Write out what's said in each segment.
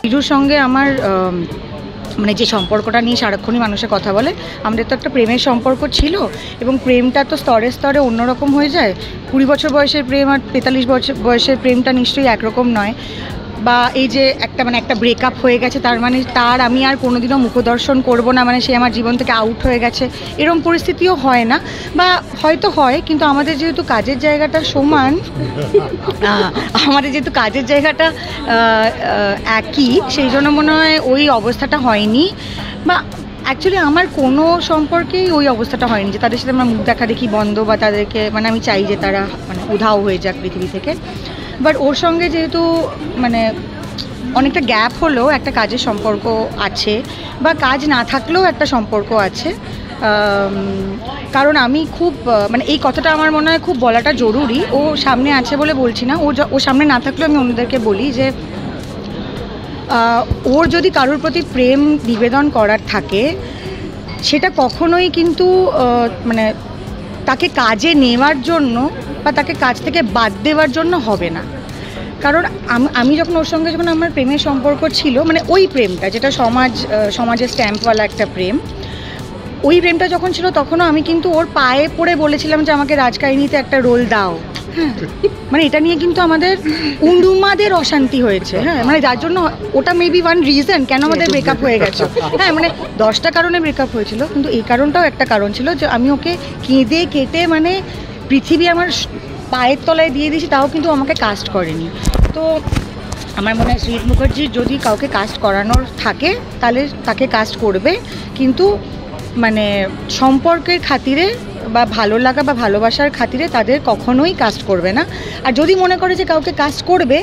নীরুর সঙ্গে আমার মানে যে সম্পর্কটা নিয়ে সারাক্ষণই মানুষের কথা বলে, আমাদের তো একটা প্রেমের সম্পর্ক ছিল, এবং প্রেমটা তো স্তরে স্তরে অন্যরকম হয়ে যায়। 20 বছর বয়সের প্রেম আর 45 বছর বয়সের প্রেমটা নিশ্চয়ই একরকম নয়। বা এই যে একটা ব্রেকআপ হয়ে গেছে, তার মানে তার আমি আর কোনোদিনও মুখদর্শন করব না, মানে সে আমার জীবন থেকে আউট হয়ে গেছে, এরকম পরিস্থিতিও হয় না। বা হয়তো হয়, কিন্তু আমাদের যেহেতু কাজের জায়গাটা সমান, আমাদের যেহেতু কাজের জায়গাটা একই, সেই জন্য মনে হয় ওই অবস্থাটা হয়নি। বা অ্যাকচুয়ালি আমার কোনো সম্পর্কেই ওই অবস্থাটা হয়নি যে তাদের সাথে আমার মুখ দেখা দেখি বন্ধ, বা তাদেরকে মানে আমি চাই যে তারা মানে উধাও হয়ে যাক পৃথিবী থেকে। বাট ওর সঙ্গে যেহেতু মানে অনেকটা গ্যাপ হলেও একটা কাজের সম্পর্ক আছে, বা কাজ না থাকলেও একটা সম্পর্ক আছে। কারণ আমি খুব মানে এই কথাটা আমার মনে হয় খুব বলাটা জরুরি। ও সামনে আছে বলে বলছি না, ও সামনে না থাকলেও আমি অন্যদেরকে বলি যে ওর যদি কারোর প্রতি প্রেম নিবেদন করার থাকে, সেটা কখনোই কিন্তু মানে তাকে কাজে নেওয়ার জন্য বা তাকে কাজ থেকে বাদ দেওয়ার জন্য হবে না। কারণ আমি যখন ওর সঙ্গে যখন আমার প্রেমের সম্পর্ক ছিল, মানে ওই প্রেমটা যেটা সমাজের স্ট্যাম্পওয়ালা একটা প্রেম, ওই প্রেমটা যখন ছিল তখনও আমি কিন্তু ওর পায়ে পড়ে বলেছিলাম যে আমাকে রাজকাহিনীতে একটা রোল দাও। হ্যাঁ, মানে এটা নিয়ে কিন্তু আমাদের উড়ুমাদের অশান্তি হয়েছে। হ্যাঁ, মানে যার জন্য ওটা মেবি ওয়ান রিজন কেন আমাদের ব্রেকআপ হয়ে গেছে। হ্যাঁ, মানে 10টা কারণে ব্রেকআপ হয়েছিল, কিন্তু এই কারণটাও একটা কারণ ছিল যে আমি ওকে কেঁদে কেটে মানে পৃথিবী আমার পায়ের তলায় দিয়ে দিয়েছি, তাও কিন্তু আমাকে কাস্ট করেনি। তো আমার মনে হয় সৃজিত মুখার্জির যদি কাউকে কাস্ট করানোর থাকে তাহলে তাকে কাস্ট করবে, কিন্তু মানে সম্পর্কের খাতিরে বা ভালো লাগা বা ভালোবাসার খাতিরে তাদের কখনোই কাস্ট করবে না। আর যদি মনে করে যে কাউকে কাস্ট করবে,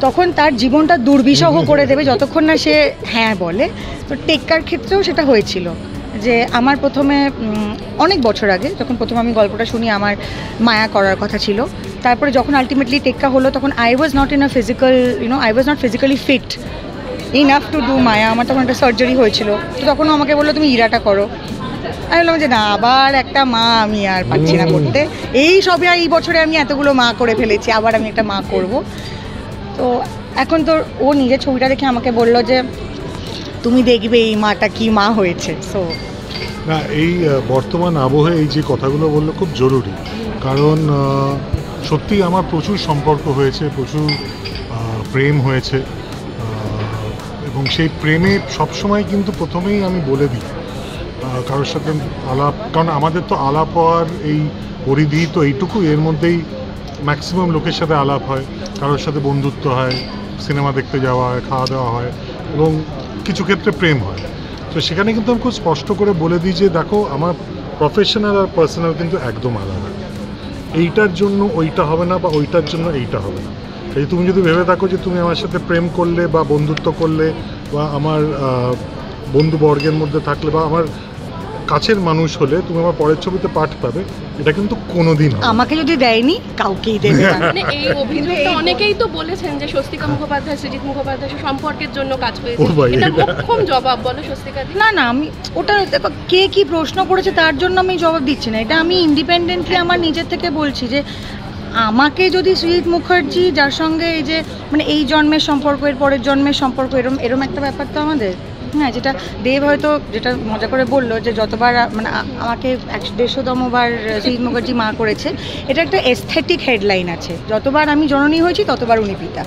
তখন তার জীবনটা দুর্বিষহ করে দেবে যতক্ষণ না সে হ্যাঁ বলে। তো টেক্কার ক্ষেত্রেও সেটা হয়েছিল যে আমার প্রথমে অনেক বছর আগে যখন প্রথমে আমি গল্পটা শুনি, আমার মায়া করার কথা ছিল। তারপরে যখন আলটিমেটলি টেক্কা হলো, তখন I was not in a physical I was not physically fit enough to do মায়া। আমার তখন একটা সার্জারি হয়েছিল, তো তখনও আমাকে বললো তুমি ইরাটা করো। আমি বললাম যে না, আবার একটা মা আমি আর পাচ্ছি না করতে, এই সবে এই বছরে আমি এতগুলো মা করে ফেলেছি, আবার আমি একটা মা করব। তো এখন তো ও নিজের ছবিটা দেখে আমাকে বললো যে তুমি দেখবে এই মাটা কি মা হয়েছে। সো না, এই বর্তমান আবহে এই যে কথাগুলো বললো খুব জরুরি, কারণ সত্যি আমার প্রচুর সম্পর্ক হয়েছে, প্রচুর প্রেম হয়েছে, এবং সেই প্রেমে সবসময় কিন্তু প্রথমেই আমি বলে দিই কারোর সাথে আলাপ, কারণ আমাদের তো আলাপ হওয়ার এই পরিধি তো এইটুকু, এর মধ্যেই ম্যাক্সিমাম লোকের সাথে আলাপ হয়, কারোর সাথে বন্ধুত্ব হয়, সিনেমা দেখতে যাওয়া হয়, খাওয়া দাওয়া হয়, এবং কিছু ক্ষেত্রে প্রেম হয়। তো সেখানে কিন্তু আমি খুব স্পষ্ট করে বলে দিই যে দেখো, আমার প্রফেশনাল আর পার্সোনাল কিন্তু একদম আলাদা। এইটার জন্য ওইটা হবে না, বা ওইটার জন্য এইটা হবে না। এই তুমি যদি ভেবে থাকো যে তুমি আমার সাথে প্রেম করলে বা বন্ধুত্ব করলে বা আমার বন্ধুবর্গের মধ্যে থাকলে বা আমার কাছের মানুষ হলে তুমি আমার পরের ছবিতে পাঠ পাবে, এটা কিন্তু কোনোদিন হবে না। আমাকে যদি দেয়নি কাউকেই দেবে না। মানে এই অভিযোগটা অনেকেই তো বলেছেন যে স্বস্তিকা মুখোপাধ্যায় সৃজিত মুখোপাধ্যায় সম্পর্কের জন্য কাজ হয়েছে, এটা মোক্ষম জবাব বলো স্বস্তিকা দি। না না, আমি ওটা দেখো কে কি প্রশ্ন করেছে তার জন্য আমি জবাব দিচ্ছি না, এটা আমি ইন্ডিপেন্ডেন্টলি আমার নিজের থেকে বলছি যে আমাকে যদি সৃজিত মুখার্জি যার সঙ্গে এই যে মানে এই জন্মের সম্পর্ক, এর পরের জন্মের সম্পর্ক, এরম একটা ব্যাপার তো আমাদের। হ্যাঁ, যেটা দেব হয়তো যেটা মজা করে বললো যে যতবার মানে আমাকে 150তমবার সৃজিত মুখার্জি মা করেছে, এটা একটা এস্থেটিক হেডলাইন আছে, যতবার আমি জননী হয়েছি ততবার উনি পিতা।